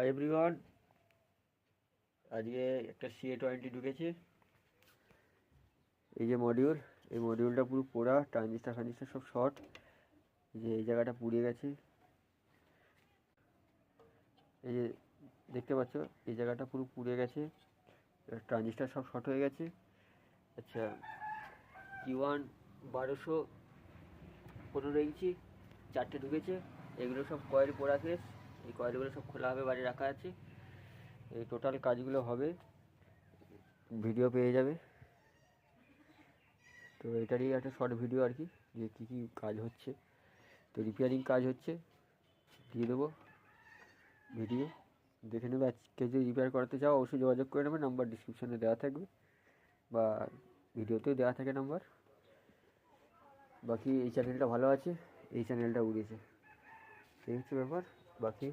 Hi everyone, আজকে একটা CA20 ঢুকেছে। এই যে মডিউল, এই মডিউলটা পুরো পোড়া, ট্রানজিস্টার ফানজিস্টার সব শর্ট। এই যে এই জায়গাটা পুড়ে গেছে, এই যে দেখতে পাচ্ছ এই জায়গাটা পুরো পুড়ে গেছে, ট্রানজিস্টার সব শর্ট হয়ে গেছে। আচ্ছা, T1 1215 ইঞ্চি 4টে ঢুকেছে। এগুলো সব কয়েল পোড়া কেস, এই কয়েলগুলো সব খোলা হবে, বাইরে রাখা আছে। এই টোটাল কাজগুলো হবে, ভিডিও পেয়ে যাবে। তো এটারই একটা শর্ট ভিডিও আর কি, যে কী কী কাজ হচ্ছে। তো রিপেয়ারিং কাজ হচ্ছে, দিয়ে দেবো ভিডিও, দেখে নেবে। আজকে যদি রিপেয়ার করাতে চাও অবশ্যই যোগাযোগ করে নেবে, নাম্বার ডিসক্রিপশানে দেওয়া থাকবে বা ভিডিওতেও দেওয়া থাকে নাম্বার। বাকি এই চ্যানেলটা ভালো আছে, এই চ্যানেলটা উড়েছে, এই হচ্ছে ব্যাপার। বাকি